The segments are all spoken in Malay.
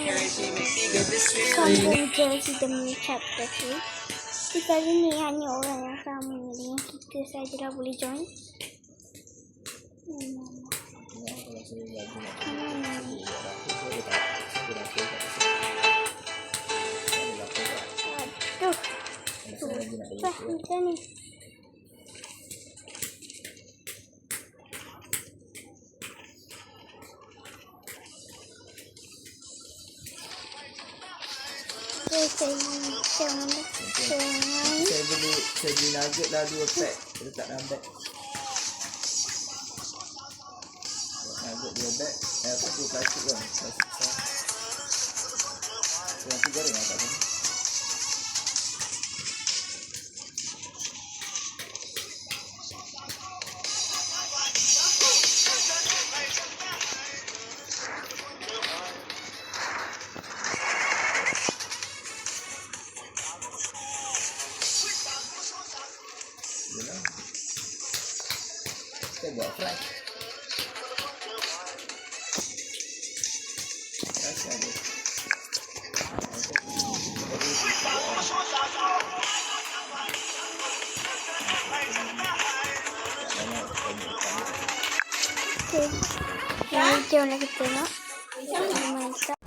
Content Jersey demi chapter 2. Tapi kali ni hanya orang yang sama dengan kita sajalah boleh join. Aduh. Susah macam ni. Saya beli nugget lah 2 pack. Letak dalam beg. Nugget 2 beg. Apa tu plastik kan? Plastik besar. So nanti goreng lah kat sini. Kita buat fry. Rasa dia. Okay. Yang jom lagi tengok. Mantap.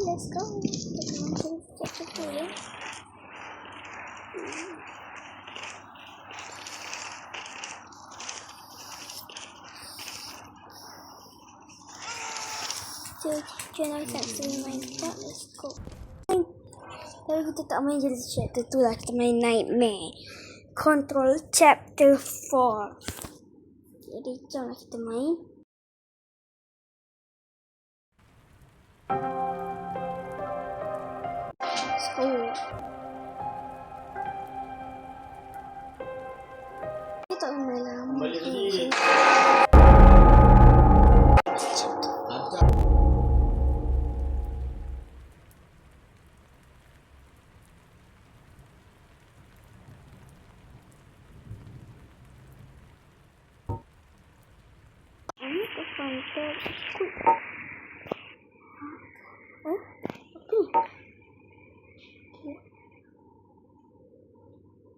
Let's go. Kita cek dulu ya. Channel Saxon Minecraft. Let's go. Tapi kita tak main jadi chapter tu lah. Kita main Nightmare Control Chapter 4. Jadi jomlah kita main. Dia tak main lama. Ini ke pantai ikut. Apa ni?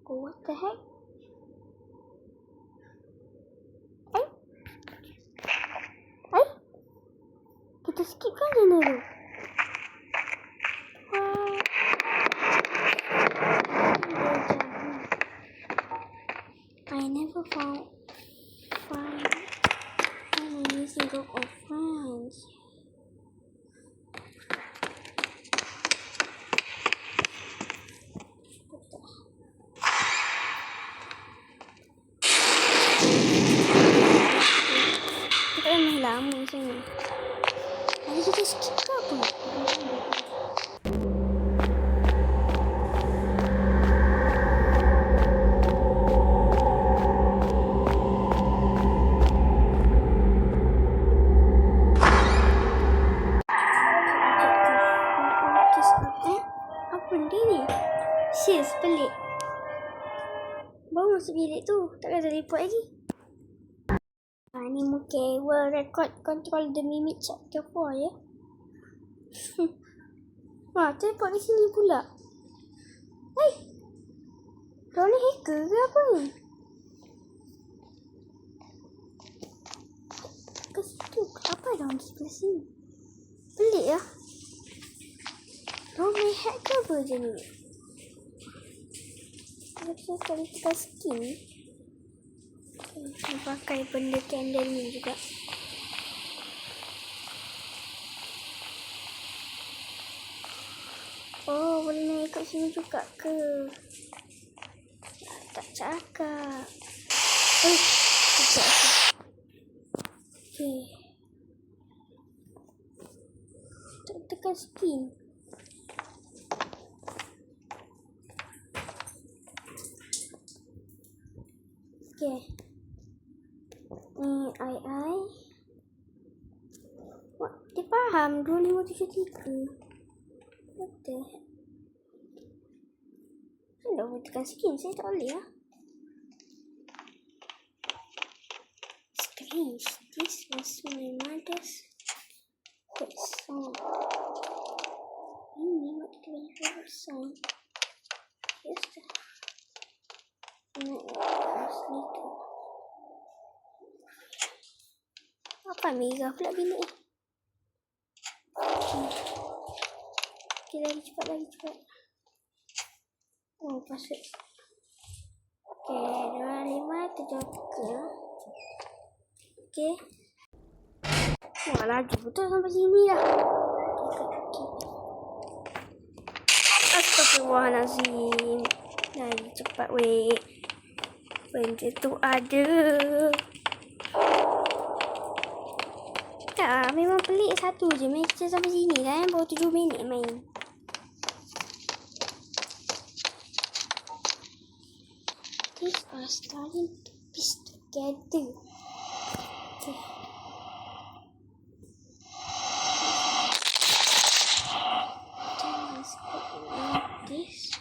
Oh, what the heck? Kita skip kan channel tu? I never found any single of friends. Kita dah main lama macam ni. Nanti kita skip ke apa? Apa ni? Sis, pelik. Baru masuk bilik tu. Takkan teleport lagi. Ni mungkin world record control the mimic chapter 4 ya. Teleport di sini pula. Kau ni hacker ke apa ni? Ke situ. Apa dalam sebelah sini? Pelik lah. Kau main hack ke apa je ni? Saya kali tekan skin. Saya pakai benda candle ni juga. Oh, boleh naik kat sini juga ke? Tak cakap. Sekejap. Okay. Tak tekan skin. Okay. Ni I. Wah, dia faham 2573. What the heck? Saya dah boleh tekan skin. Saya tak boleh lah. Strange. This was my mother's first song. Ini waktu dia punya favorite song. Yes, dah. No, asli tu. Apa Mega pula bini? Okay, lagi cepat. Oh, password. Okay, 2573. Okay. Wah, laju betul sampai sini dah. Astagfirullahalazim. Lagi cepat weh. Benda tu ada. Tak, memang pelik satu je. Main kita sampai sini kan. Baru 7 minit main. These are starting to piece together. Okay. Let's go like this.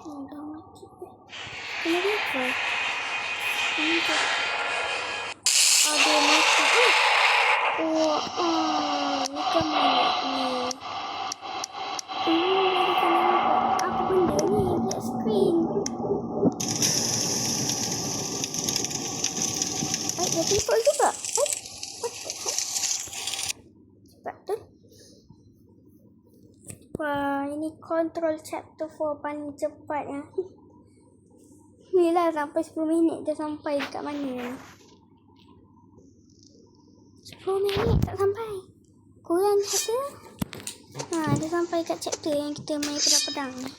Dah mati. Kenapa apa? Ini tu. Ada mati. Oh, ni kan banyak ni. Dari kenapa? Apa benda ni? Black screen. Dah default juga. What the heck? Cepat tu. Wah, ini control chapter 4 paling cepat ya. Ni lah sampai 10 minit dah sampai dekat mana ni. 10 minit tak sampai. Kurang ada. Dah sampai kat chapter yang kita main pedang-pedang ni.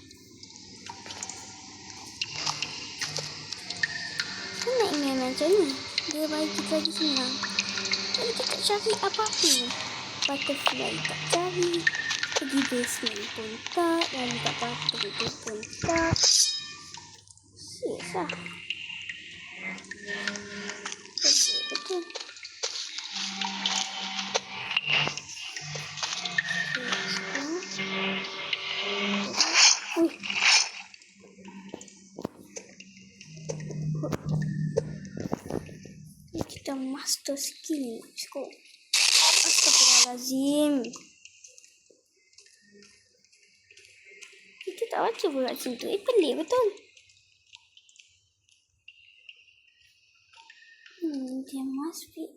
Saya nak ingat macam ni. Dia bagi kita lagi senang. Jadi kita tak cari apa-apa. Butterfly tak cari. Pergi basement pun tak. Lalu tak apa-apa itu pun tak. Sis lah. Betul. Kita master skill. Let's go. Astagfirullahalazim. Kita tak baca pula macam tu. Pelik betul. There must be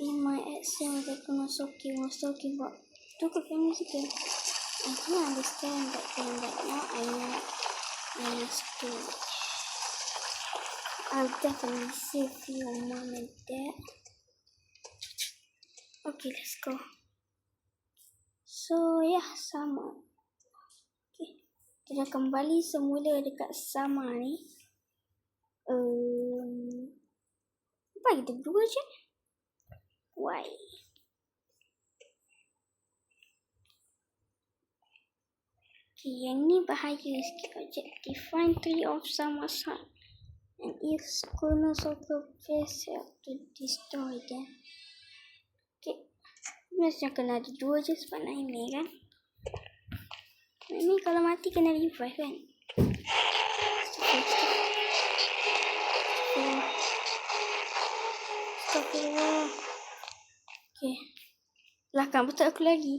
in my accent that Kunosoki was talking about. Took a famous again. I can understand that thing, but now I know I must do it. I'll definitely save your mom and dad. Okay, let's go. So yeah, sama. Kita dah kembali semula dekat sama ni. Apa kita berdua je? Why? Okay, yang ni bahaya sikit. Objective. Find 3 of some aside. And use corners of the vessel to destroy them. Okay. Macam kena ada 2 je sebab Nightmare kan. Nightmare kalau mati kena revive kan. Astagfirullah. Okay. Belakang betul aku lagi.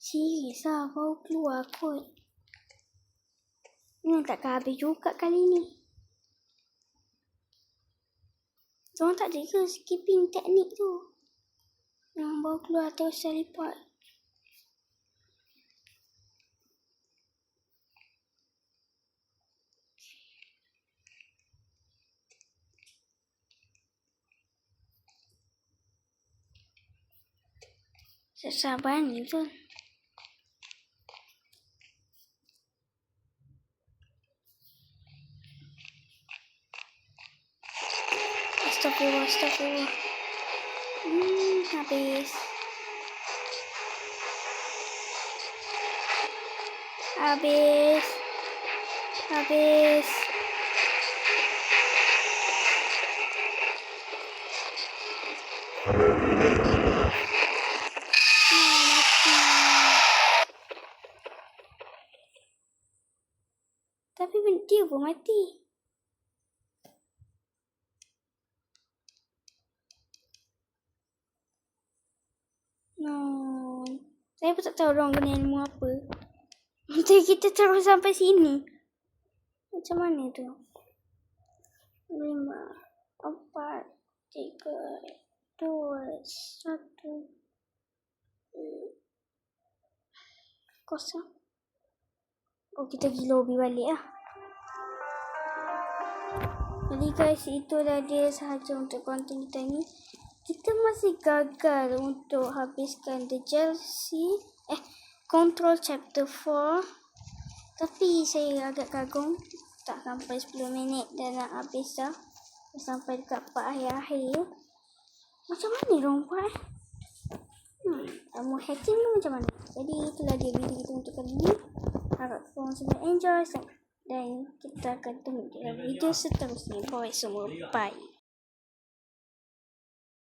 Serius lah, baru keluar kot. Ini takkan habis juga kali ni. Diorang tak ada ke skipping teknik tu? Yang baru keluar terus teleport. Sabar ni tu. Astagfirullah. Habis. Tapi dia pun mati. No. Saya pun tak tahu orang guna ilmu apa. Jadi kita terus sampai sini. Macam mana tu? 5, 4, 3, 2, 1. Kosong. Oh, kita pergi lobby balik lah. Jadi guys, itulah dia sahaja untuk konten kita ni. Kita masih gagal untuk habiskan The Jealousy Control Chapter 4. Tapi saya agak kagum. Tak sampai 10 minit dah nak habis dah. Sampai dekat part akhir-akhir. Macam mana diorang buat? Ilmu hacking tu macam mana? Jadi itulah dia video kita untuk kali ni. Harap korang semua enjoy. Dan kita akan tunggu dalam video seterusnya. Bye semua. Bye.